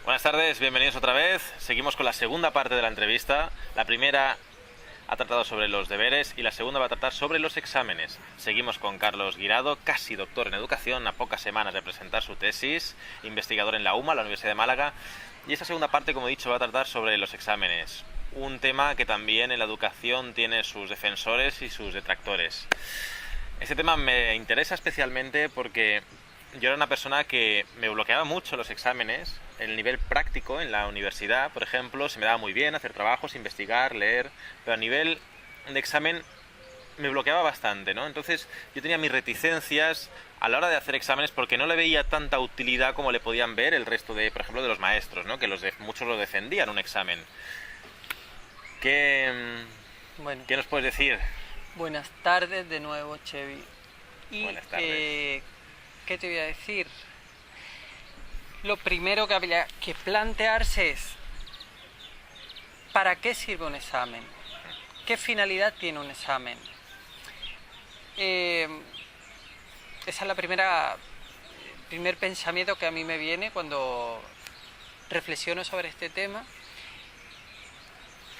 Buenas tardes, bienvenidos otra vez. Seguimos con la segunda parte de la entrevista. La primera ha tratado sobre los deberes y la segunda va a tratar sobre los exámenes. Seguimos con Carlos Guirado, casi doctor en educación, a pocas semanas de presentar su tesis, investigador en la UMA, la Universidad de Málaga. Y esta segunda parte, como he dicho, va a tratar sobre los exámenes. Un tema que también en la educación tiene sus defensores y sus detractores. Este tema me interesa especialmente porque yo era una persona que me bloqueaba mucho los exámenes. El nivel práctico en la universidad, por ejemplo, se me daba muy bien hacer trabajos, investigar, leer, pero a nivel de examen me bloqueaba bastante, ¿no? Entonces yo tenía mis reticencias a la hora de hacer exámenes porque no le veía tanta utilidad como le podían ver el resto de, por ejemplo, de los maestros, ¿no? Que muchos lo defendían un examen. Bueno, ¿Qué nos puedes decir? buenas tardes de nuevo, Chevy. Buenas tardes. ¿Qué te voy a decir? Lo primero que habría que plantearse es ¿para qué sirve un examen? ¿Qué finalidad tiene un examen? Esa es la primer pensamiento que a mí me viene cuando reflexiono sobre este tema.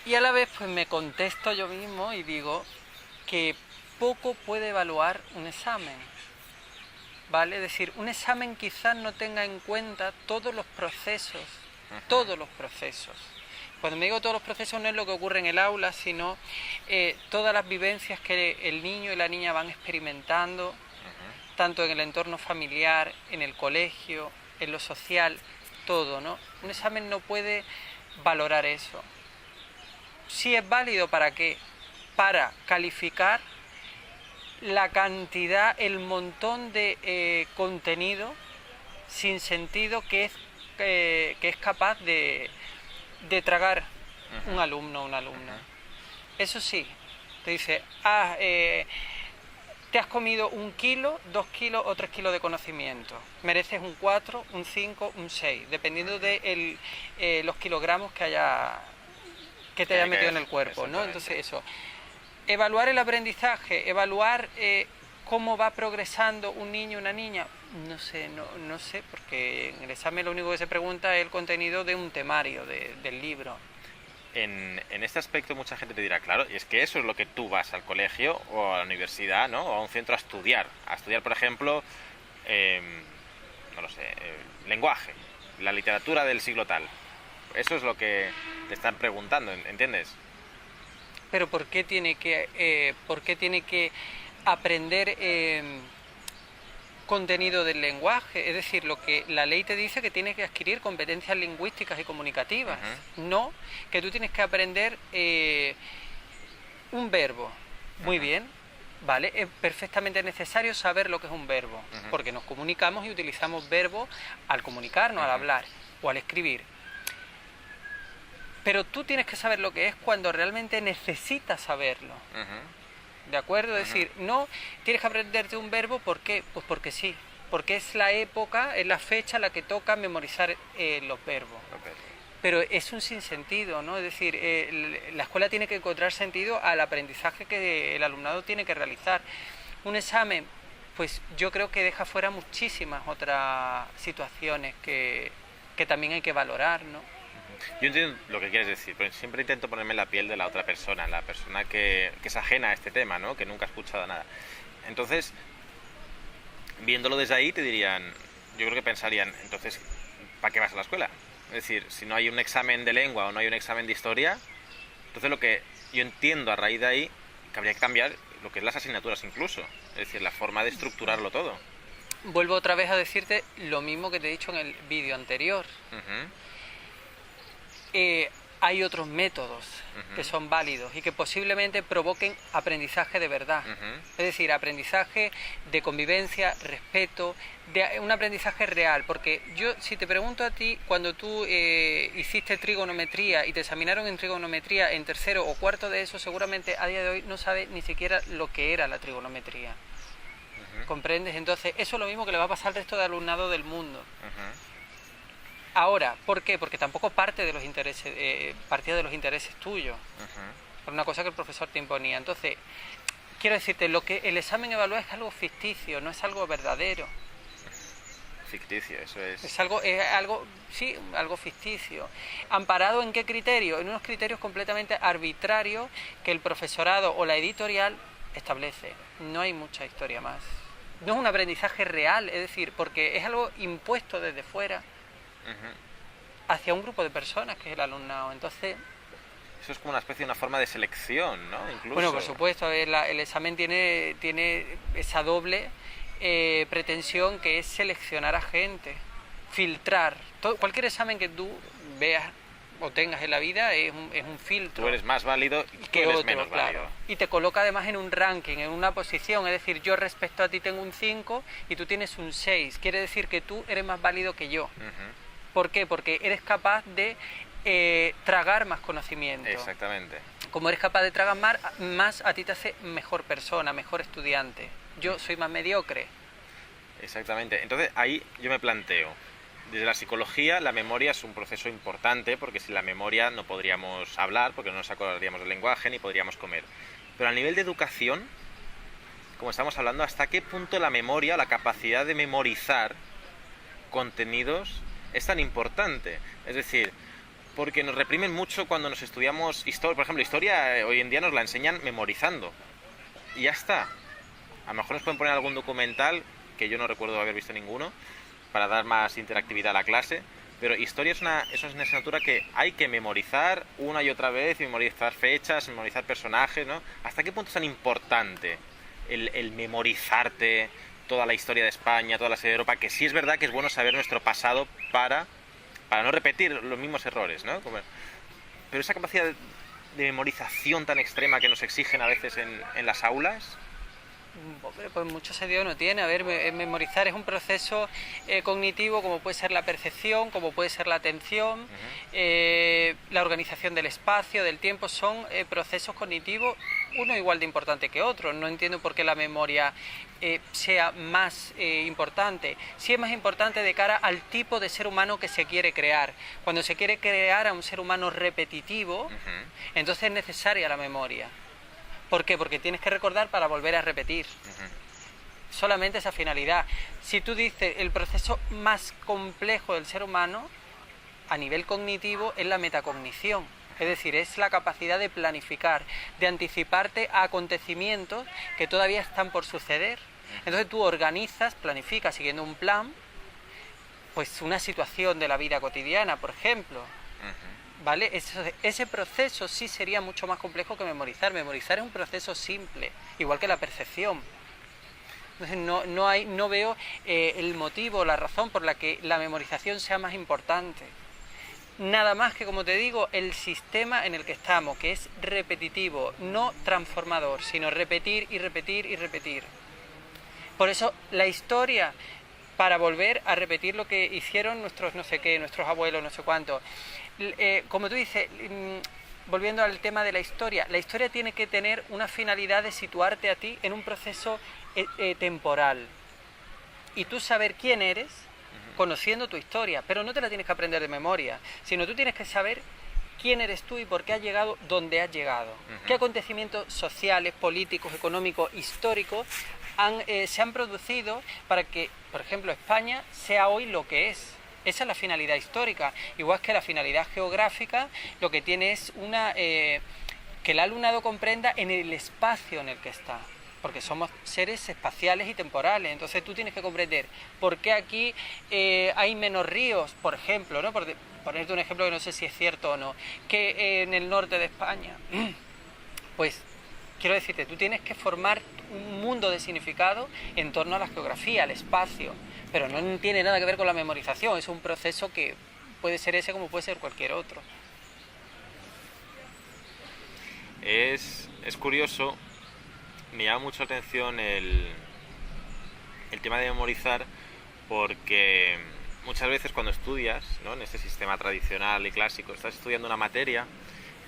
Y a la vez pues me contesto yo mismo y digo que poco puede evaluar un examen, ¿vale? Es decir, un examen quizás no tenga en cuenta todos los procesos, todos los procesos. Cuando me digo todos los procesos no es lo que ocurre en el aula, sino todas las vivencias que el niño y la niña van experimentando, tanto en el entorno familiar, en el colegio, en lo social, todo, ¿no? Un examen no puede valorar eso. Sí es válido ¿para qué? Para calificar la cantidad, el montón de contenido sin sentido que es capaz de tragar un alumno o una alumna. Eso sí, te dice, te has comido 1 kilo, 2 kilos o 3 kilos de conocimiento. Mereces un 4, un 5, un 6, dependiendo de los kilogramos que te haya metido en el cuerpo, ¿no? Entonces eso, evaluar el aprendizaje, evaluar cómo va progresando un niño o una niña, no sé, porque en el examen lo único que se pregunta es el contenido de un temario, del libro. En este aspecto mucha gente te dirá, claro, y es que eso es lo que tú vas al colegio o a la universidad, ¿no? O a un centro a estudiar, por ejemplo, no lo sé, lenguaje, la literatura del siglo tal. Eso es lo que te están preguntando, ¿entiendes? Pero ¿por qué tiene que aprender contenido del lenguaje? Es decir, lo que la ley te dice que tienes que adquirir competencias lingüísticas y comunicativas, no que tú tienes que aprender un verbo. Muy bien, vale, es perfectamente necesario saber lo que es un verbo, porque nos comunicamos y utilizamos verbos al comunicarnos, al hablar o al escribir. Pero tú tienes que saber lo que es cuando realmente necesitas saberlo. ¿De acuerdo? Es decir, no tienes que aprenderte un verbo, ¿por qué? Pues porque sí, porque es la época, es la fecha en la que toca memorizar los verbos. Pero es un sinsentido, ¿no? Es decir, la escuela tiene que encontrar sentido al aprendizaje que el alumnado tiene que realizar. Un examen, pues yo creo que deja fuera muchísimas otras situaciones que también hay que valorar, ¿no? Yo entiendo lo que quieres decir, pero siempre intento ponerme en la piel de la otra persona, la persona que es ajena a este tema, ¿no? Que nunca ha escuchado nada. Entonces, viéndolo desde ahí, te dirían, yo creo que pensarían, entonces, ¿para qué vas a la escuela? Es decir, si no hay un examen de lengua o no hay un examen de historia, entonces lo que yo entiendo a raíz de ahí, que habría que cambiar lo que es las asignaturas incluso, es decir, la forma de estructurarlo todo. Vuelvo otra vez a decirte lo mismo que te he dicho en el vídeo anterior. Hay otros métodos que son válidos y que posiblemente provoquen aprendizaje de verdad. Es decir, aprendizaje de convivencia, respeto, un aprendizaje real. Porque yo, si te pregunto a ti, cuando tú hiciste trigonometría y te examinaron en trigonometría en tercero o cuarto de eso, seguramente a día de hoy no sabes ni siquiera lo que era la trigonometría. ¿Comprendes? Entonces, eso es lo mismo que le va a pasar al resto de alumnado del mundo. Ahora, ¿por qué? Porque tampoco partía de los intereses tuyos, por una cosa que el profesor te imponía. Entonces, quiero decirte, lo que el examen evalúa es algo ficticio, no es algo verdadero. ficticio, eso es. Es algo, sí, algo ficticio. ¿Amparado en qué criterio? En unos criterios completamente arbitrarios que el profesorado o la editorial establece. No hay mucha historia más. No es un aprendizaje real, es decir, porque es algo impuesto desde fuera hacia un grupo de personas que es el alumnado. Entonces, eso es como una especie de una forma de selección, ¿no? Incluso. bueno, por supuesto, el examen tiene esa doble pretensión, que es seleccionar a gente, filtrar. Cualquier examen que tú veas o tengas en la vida es un filtro. Tú eres más válido y tú que eres otro, menos válido. claro. Y te coloca además en un ranking, en una posición. Es decir, yo respecto a ti tengo un 5 y tú tienes un 6. Quiere decir que tú eres más válido que yo. ¿Por qué? Porque eres capaz de tragar más conocimiento. Exactamente. Como eres capaz de tragar más, a ti te hace mejor persona, mejor estudiante. Yo soy más mediocre. Exactamente. Entonces ahí yo me planteo, desde la psicología la memoria es un proceso importante, porque sin la memoria no podríamos hablar, porque no nos acordaríamos del lenguaje ni podríamos comer. Pero a nivel de educación, como estamos hablando, ¿hasta qué punto la memoria, la capacidad de memorizar contenidos es tan importante? Es decir, porque nos reprimen mucho cuando nos estudiamos historia. Por ejemplo, historia hoy en día nos la enseñan memorizando. Y ya está. A lo mejor nos pueden poner algún documental, que yo no recuerdo haber visto ninguno, para dar más interactividad a la clase. Pero historia es una asignatura que hay que memorizar una y otra vez, y memorizar fechas, memorizar personajes, ¿no? ¿Hasta qué punto es tan importante el memorizarte toda la historia de España, toda la historia de Europa? Que sí es verdad que es bueno saber nuestro pasado para no repetir los mismos errores, ¿no? Pero esa capacidad de memorización tan extrema que nos exigen a veces en las aulas. Hombre, pues mucho sentido no tiene. A ver, memorizar es un proceso cognitivo, como puede ser la percepción, como puede ser la atención, la organización del espacio, del tiempo. Son procesos cognitivos, uno igual de importante que otro. No entiendo por qué la memoria sea más importante. Sí es más importante de cara al tipo de ser humano que se quiere crear. Cuando se quiere crear a un ser humano repetitivo, entonces es necesaria la memoria. ¿Por qué? Porque tienes que recordar para volver a repetir. Solamente esa finalidad. Si tú dices el proceso más complejo del ser humano, a nivel cognitivo, es la metacognición. Es decir, es la capacidad de planificar, de anticiparte a acontecimientos que todavía están por suceder. Entonces tú organizas, planificas siguiendo un plan, pues una situación de la vida cotidiana, por ejemplo. ¿Vale? Ese proceso sí sería mucho más complejo que memorizar. Memorizar es un proceso simple, igual que la percepción. Entonces no veo el motivo, la razón por la que la memorización sea más importante. Nada más que, como te digo, el sistema en el que estamos, que es repetitivo, no transformador, sino repetir y repetir y repetir. Por eso la historia, para volver a repetir lo que hicieron nuestros no sé qué, nuestros abuelos, no sé cuánto. Como tú dices, volviendo al tema de la historia tiene que tener una finalidad de situarte a ti en un proceso temporal. Y tú saber quién eres, conociendo tu historia, pero no te la tienes que aprender de memoria, sino tú tienes que saber quién eres tú y por qué has llegado donde has llegado. ¿Qué acontecimientos sociales, políticos, económicos, históricos se han producido para que, por ejemplo, España sea hoy lo que es? Esa es la finalidad histórica, igual que la finalidad geográfica. Lo que tiene es que el alumnado comprenda en el espacio en el que está, porque somos seres espaciales y temporales. Entonces tú tienes que comprender por qué aquí hay menos ríos, por ejemplo, ¿no? Por ponerte un ejemplo que no sé si es cierto o no, que en el norte de España. Pues quiero decirte, tú tienes que formar un mundo de significado en torno a la geografía, al espacio, pero no tiene nada que ver con la memorización. Es un proceso que puede ser ese como puede ser cualquier otro. Es curioso, me llama mucho la atención el tema de memorizar, porque muchas veces cuando estudias, ¿no?, en este sistema tradicional y clásico, estás estudiando una materia.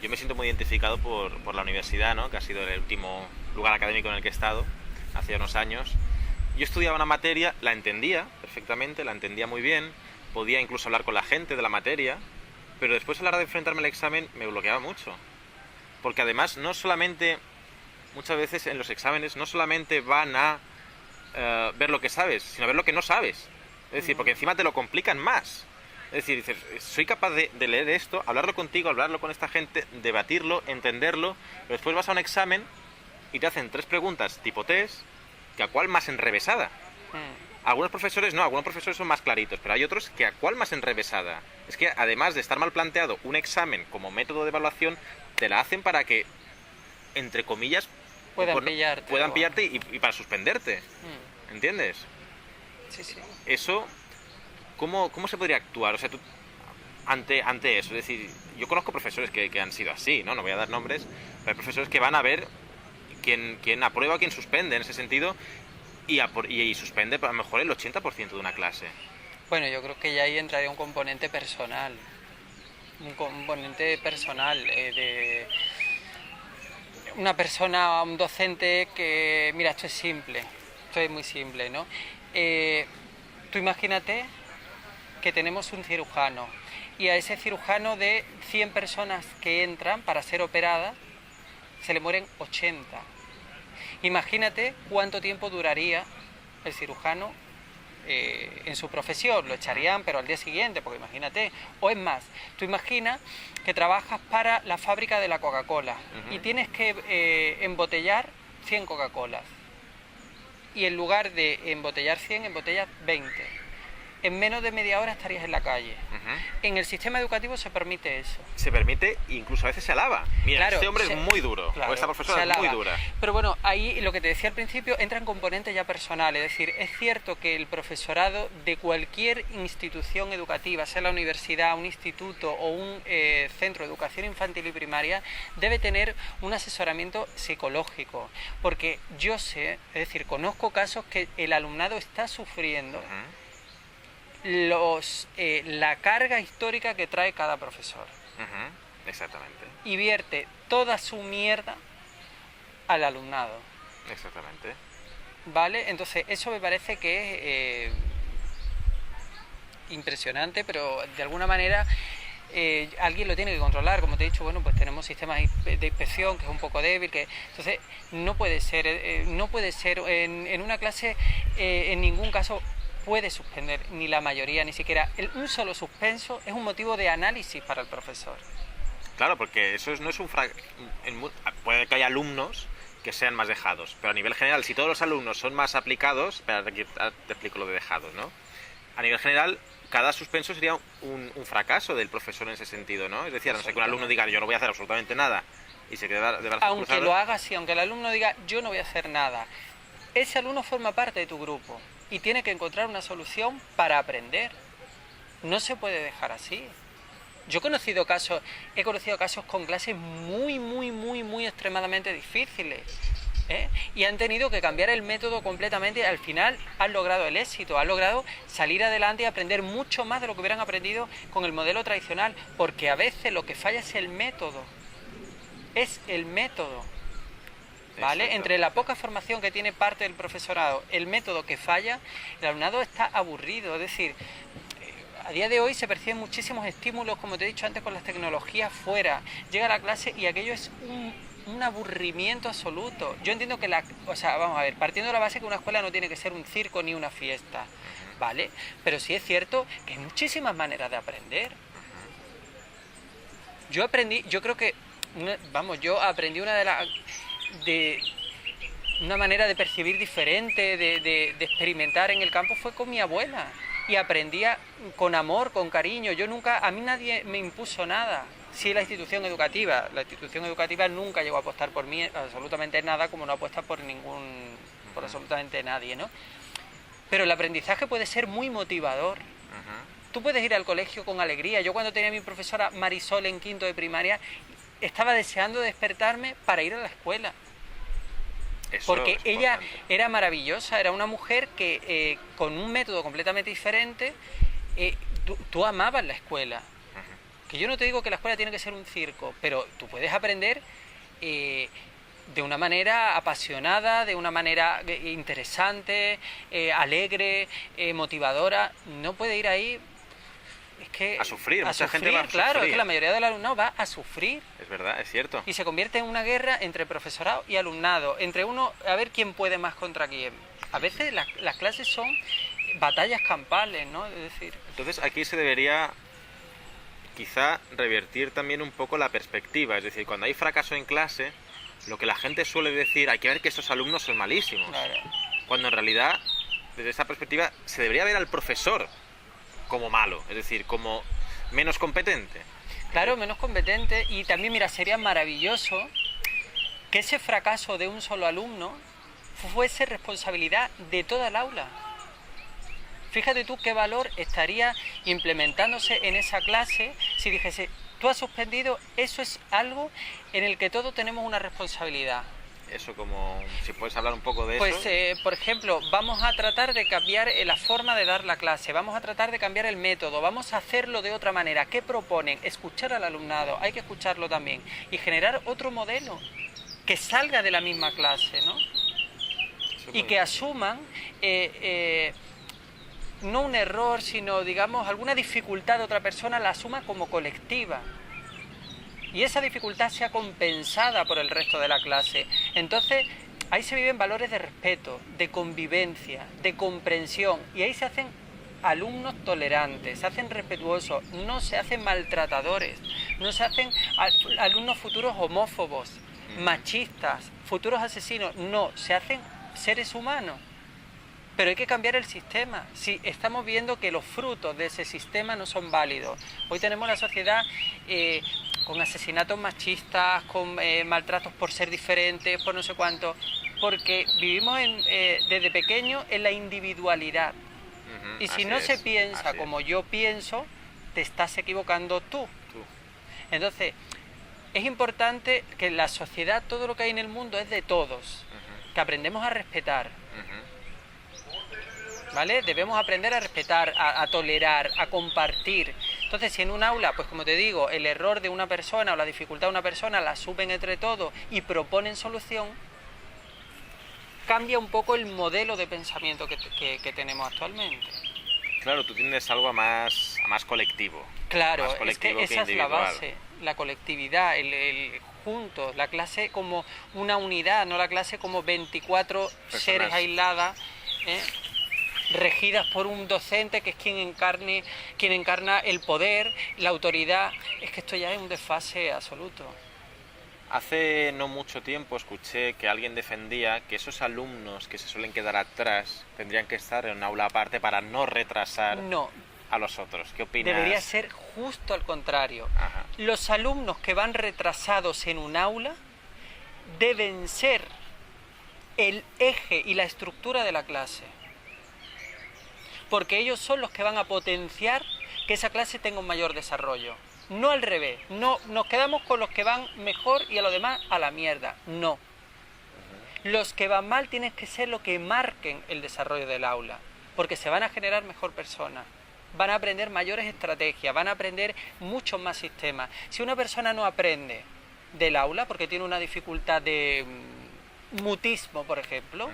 Yo me siento muy identificado por la universidad, ¿no?, que ha sido el último lugar académico en el que he estado hace ya unos años. Yo estudiaba una materia, la entendía perfectamente, la entendía muy bien, podía incluso hablar con la gente de la materia, pero después a la hora de enfrentarme al examen me bloqueaba mucho. Porque además no solamente, muchas veces en los exámenes, no solamente van a ver lo que sabes, sino ver lo que no sabes. Es decir, porque encima te lo complican más. Es decir, dices, soy capaz de leer esto, hablarlo contigo, hablarlo con esta gente, debatirlo, entenderlo, pero después vas a un examen y te hacen 3 preguntas tipo test, que a cuál más enrevesada. Algunos profesores no, algunos profesores son más claritos, pero hay otros que a cuál más enrevesada. Es que además de estar mal planteado un examen como método de evaluación, te la hacen para que, entre comillas, puedan pillarte y para suspenderte. ¿Entiendes? Sí, sí. Eso, ¿cómo se podría actuar? O sea, tú, ante eso, es decir, yo conozco profesores que han sido así, ¿no? No voy a dar nombres, pero hay profesores que van a ver quién aprueba, quién suspende en ese sentido, y suspende a lo mejor el 80% de una clase. Bueno, yo creo que ya ahí entraría un componente personal. De una persona, un docente que, mira, esto es muy simple, ¿no? Tú imagínate que tenemos un cirujano y a ese cirujano de 100 personas que entran para ser operadas, se le mueren 80. Imagínate cuánto tiempo duraría el cirujano en su profesión. Lo echarían, pero al día siguiente, porque imagínate. O es más, tú imaginas que trabajas para la fábrica de la Coca-Cola y tienes que embotellar 100 Coca-Colas. Y en lugar de embotellar 100, embotellas 20. En menos de media hora estarías en la calle. En el sistema educativo se permite eso. Se permite, incluso a veces se alaba. Mira, claro, este hombre es muy duro, claro, o esta profesora es muy dura. Pero bueno, ahí lo que te decía al principio, entran componentes ya personales. Es decir, es cierto que el profesorado de cualquier institución educativa, sea la universidad, un instituto o un centro de educación infantil y primaria, debe tener un asesoramiento psicológico. Porque yo sé, es decir, conozco casos que el alumnado está sufriendo la carga histórica que trae cada profesor. Exactamente. Y vierte toda su mierda al alumnado. Exactamente. ¿Vale? Entonces, eso me parece que es impresionante, pero de alguna manera alguien lo tiene que controlar. Como te he dicho, bueno, pues tenemos sistemas de inspección que es un poco débil, entonces no puede ser en una clase en ningún caso puede suspender, ni la mayoría, ni siquiera. Un solo suspenso es un motivo de análisis para el profesor. Claro, porque eso no es puede que haya alumnos que sean más dejados, pero a nivel general, si todos los alumnos son más aplicados, espera, te explico lo de dejados, ¿no? A nivel general, cada suspenso sería un fracaso del profesor en ese sentido, ¿no? Es decir, a no ser que un alumno diga, yo no voy a hacer absolutamente nada, y se quede de brazos aunque cruzados. Lo haga así, aunque el alumno diga, yo no voy a hacer nada, ese alumno forma parte de tu grupo y tiene que encontrar una solución para aprender. No se puede dejar así. Yo he conocido casos con clases muy extremadamente difíciles, y han tenido que cambiar el método completamente y al final han logrado el éxito, han logrado salir adelante y aprender mucho más de lo que hubieran aprendido con el modelo tradicional, porque a veces lo que falla es el método. ¿Vale? Exacto. Entre la poca formación que tiene parte del profesorado, el método que falla, el alumnado está aburrido. Es decir, a día de hoy se perciben muchísimos estímulos, como te he dicho antes, con las tecnologías fuera. Llega a la clase y aquello es un aburrimiento absoluto. Yo entiendo que vamos a ver, partiendo de la base que una escuela no tiene que ser un circo ni una fiesta, ¿vale? Pero sí es cierto que hay muchísimas maneras de aprender. Yo aprendí una manera de percibir diferente, de experimentar en el campo fue con mi abuela. Y aprendía con amor, con cariño. A mí nadie me impuso nada. Sí, la institución educativa nunca llegó a apostar por mí absolutamente nada, como no apuesta por absolutamente nadie, ¿no? Pero el aprendizaje puede ser muy motivador. Tú puedes ir al colegio con alegría. Yo cuando tenía a mi profesora Marisol en quinto de primaria, estaba deseando despertarme para ir a la escuela. Porque ella era maravillosa, era una mujer que con un método completamente diferente, tú amabas la escuela. Que yo no te digo que la escuela tiene que ser un circo, pero tú puedes aprender de una manera apasionada, de una manera interesante, alegre, motivadora. No puede ir ahí a sufrir, mucha gente va a sufrir. Claro, es que la mayoría del alumnado va a sufrir. Es verdad, es cierto. Y se convierte en una guerra entre profesorado y alumnado, entre uno, a ver quién puede más contra quién. A veces las clases son batallas campales, ¿no? Es decir... Entonces aquí se debería quizá revertir también un poco la perspectiva. Es decir, cuando hay fracaso en clase, lo que la gente suele decir, hay que ver que estos alumnos son malísimos. Claro. Cuando en realidad, desde esa perspectiva, se debería ver al profesor como malo, es decir, como menos competente. Claro, menos competente. Y también, mira, sería maravilloso que ese fracaso de un solo alumno fuese responsabilidad de toda el aula. Fíjate tú qué valor estaría implementándose en esa clase si dijese, tú has suspendido, eso es algo en el que todos tenemos una responsabilidad. Eso como, si puedes hablar un poco de Pues, eso. por ejemplo, vamos a tratar de cambiar la forma de dar la clase, vamos a tratar de cambiar el método, vamos a hacerlo de otra manera. ¿Qué proponen? Escuchar al alumnado, hay que escucharlo también y generar otro modelo que salga de la misma clase, ¿no? Y que asuman no un error, sino, digamos, alguna dificultad de otra persona la asuma como colectiva. Y esa dificultad sea compensada por el resto de la clase. Entonces, ahí se viven valores de respeto, de convivencia, de comprensión. Y ahí se hacen alumnos tolerantes, se hacen respetuosos, no se hacen maltratadores, no se hacen alumnos futuros homófobos, machistas, futuros asesinos. No, se hacen seres humanos. Pero hay que cambiar el sistema. Si estamos viendo que los frutos de ese sistema no son válidos. Hoy tenemos la sociedad con asesinatos machistas, con maltratos por ser diferentes, por no sé cuánto, porque vivimos desde pequeño en la individualidad. Y si no se piensa como yo pienso, te estás equivocando tú. Entonces, es importante que en la sociedad todo lo que hay en el mundo es de todos, que aprendemos a respetar. ¿Vale? Debemos aprender a respetar, a tolerar, a compartir. Entonces, si en un aula, pues como te digo, el error de una persona o la dificultad de una persona la asumen entre todos y proponen solución, cambia un poco el modelo de pensamiento que tenemos actualmente. Claro, tú tienes algo a más colectivo. Claro, más colectivo es que esa es la individual. base, la colectividad, el juntos, la clase como una unidad, no la clase como 24 seres aisladas, regidas por un docente que es quien encarna el poder, la autoridad. Es que esto ya es un desfase absoluto. Hace no mucho tiempo escuché que alguien defendía que esos alumnos que se suelen quedar atrás tendrían que estar en un aula aparte para no retrasar a los otros. ¿Qué opinas? Debería ser justo al contrario. Ajá. Los alumnos que van retrasados en un aula deben ser el eje y la estructura de la clase. Porque ellos son los que van a potenciar que esa clase tenga un mayor desarrollo. No al revés, no nos quedamos con los que van mejor y a los demás a la mierda, no. Los que van mal tienen que ser los que marquen el desarrollo del aula, porque se van a generar mejor personas, van a aprender mayores estrategias, van a aprender muchos más sistemas. Si una persona no aprende del aula porque tiene una dificultad de mutismo, por ejemplo,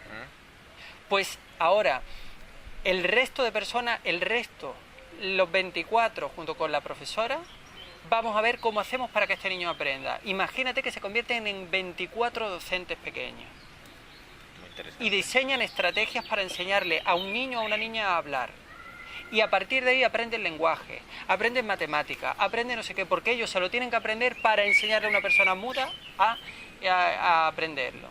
pues ahora el resto de personas, los 24 junto con la profesora, vamos a ver cómo hacemos para que este niño aprenda. Imagínate que se convierten en 24 docentes pequeños y diseñan estrategias para enseñarle a un niño o a una niña a hablar. Y a partir de ahí aprenden lenguaje, aprenden matemática, aprenden no sé qué, porque ellos se lo tienen que aprender para enseñarle a una persona muda a aprenderlo.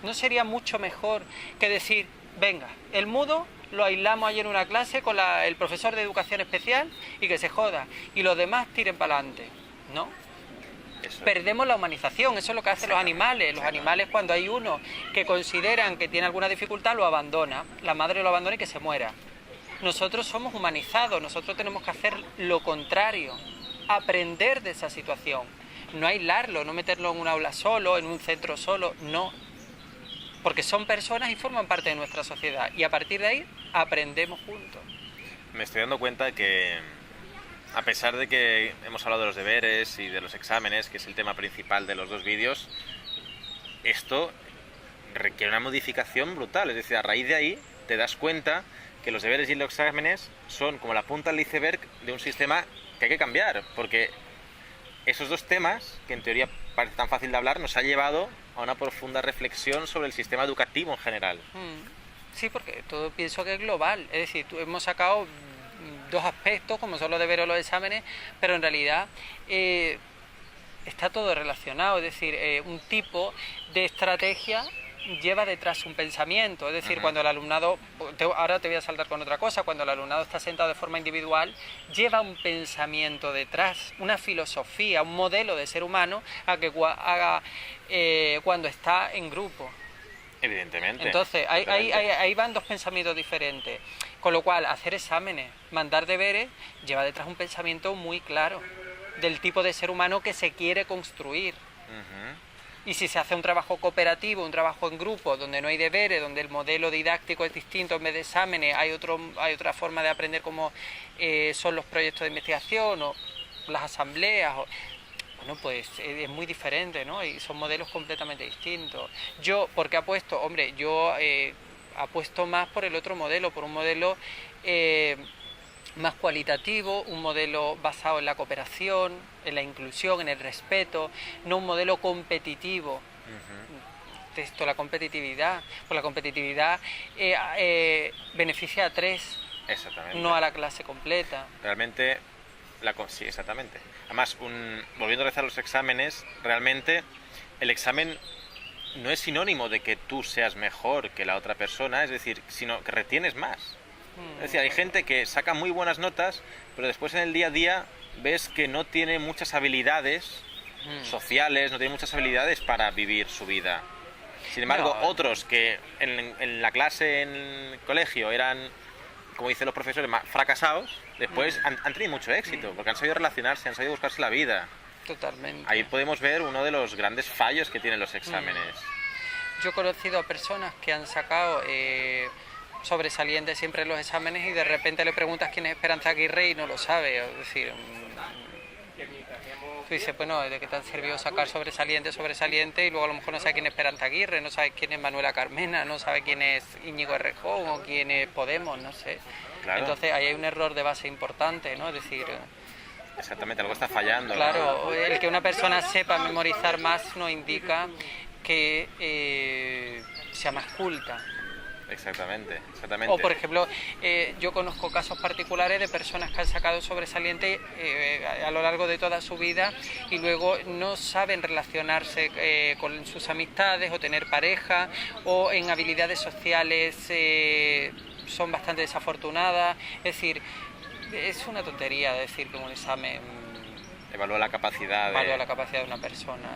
¿No sería mucho mejor que decir, venga, el mudo lo aislamos ayer en una clase con el profesor de educación especial y que se joda, y los demás tiren para adelante? ¿No? Perdemos la humanización, eso es lo que hacen los animales. Los animales, cuando hay uno que consideran que tiene alguna dificultad, lo abandona, la madre lo abandona y que se muera. Nosotros somos humanizados, nosotros tenemos que hacer lo contrario, aprender de esa situación, no aislarlo, no meterlo en un aula solo, en un centro solo, no. Porque son personas y forman parte de nuestra sociedad. Y a partir de ahí, aprendemos juntos. Me estoy dando cuenta que, a pesar de que hemos hablado de los deberes y de los exámenes, que es el tema principal de los dos vídeos, esto requiere una modificación brutal. Es decir, a raíz de ahí te das cuenta que los deberes y los exámenes son como la punta del iceberg de un sistema que hay que cambiar. Porque esos dos temas, que en teoría parece tan fácil de hablar, nos ha llevado a una profunda reflexión sobre el sistema educativo en general. Sí, porque todo pienso que es global. Es decir, hemos sacado dos aspectos, como son los deberes o los exámenes, pero en realidad está todo relacionado. Es decir, un tipo de estrategia lleva detrás un pensamiento. Es decir, cuando el alumnado, ahora te voy a saltar con otra cosa, cuando el alumnado está sentado de forma individual, lleva un pensamiento detrás, una filosofía, un modelo de ser humano a que haga cuando está en grupo. Evidentemente. Entonces, ahí van dos pensamientos diferentes. Con lo cual, hacer exámenes, mandar deberes, lleva detrás un pensamiento muy claro del tipo de ser humano que se quiere construir. Y si se hace un trabajo cooperativo, un trabajo en grupo, donde no hay deberes, donde el modelo didáctico es distinto en vez de exámenes, hay otra forma de aprender como son los proyectos de investigación o las asambleas, bueno, pues es muy diferente, ¿no? Y son modelos completamente distintos. Yo, ¿por qué apuesto? Hombre, yo apuesto más por el otro modelo, por un modelo más cualitativo, un modelo basado en la cooperación, en la inclusión, en el respeto, no un modelo competitivo. Esto, la competitividad, pues la competitividad beneficia a tres, no a la clase completa. Realmente, sí, exactamente. Además, volviendo a rezar los exámenes, realmente el examen no es sinónimo de que tú seas mejor que la otra persona, es decir, sino que retienes más. Es decir, hay gente que saca muy buenas notas, pero después en el día a día ves que no tiene muchas habilidades sociales, no tiene muchas habilidades para vivir su vida. Sin embargo, otros que en la clase, en el colegio, eran, como dicen los profesores, fracasados, después han tenido mucho éxito, porque han sabido relacionarse, han sabido buscarse la vida. Totalmente. Ahí podemos ver uno de los grandes fallos que tienen los exámenes. Yo he conocido a personas que han sacado sobresalientes siempre en los exámenes y de repente le preguntas quién es Esperanza Aguirre y no lo sabe. Es decir, tú dices, bueno, ¿de qué te ha servido sacar sobresaliente y luego a lo mejor no sabe quién es Esperanza Aguirre, no sabe quién es Manuela Carmena, no sabe quién es Íñigo Errejón o quién es Podemos, no sé. Claro. Entonces ahí hay un error de base importante, ¿no? Es decir... Exactamente, algo está fallando. Claro, ¿no? El que una persona sepa memorizar más no indica que sea más culta. Exactamente. O por ejemplo, yo conozco casos particulares de personas que han sacado sobresaliente a lo largo de toda su vida y luego no saben relacionarse con sus amistades o tener pareja, o en habilidades sociales son bastante desafortunadas. Es decir, es una tontería decir que un examen evalúa la capacidad de una persona.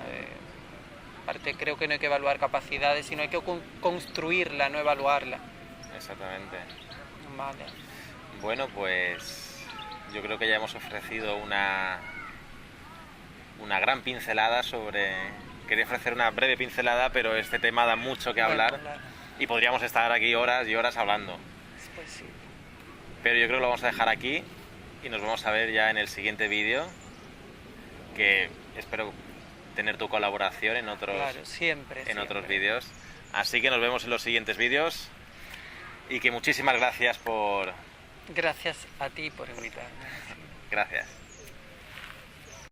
Aparte, creo que no hay que evaluar capacidades, sino hay que construirla, no evaluarla. Exactamente. Vale. Bueno, pues yo creo que ya hemos ofrecido una gran pincelada sobre... Quería ofrecer una breve pincelada, pero este tema da mucho que hablar y podríamos estar aquí horas y horas hablando. Pues sí. Pero yo creo que lo vamos a dejar aquí y nos vamos a ver ya en el siguiente vídeo, que espero tener tu colaboración en otros, otros vídeos. Así que nos vemos en los siguientes vídeos y que muchísimas gracias por... Gracias a ti por invitarme. Gracias.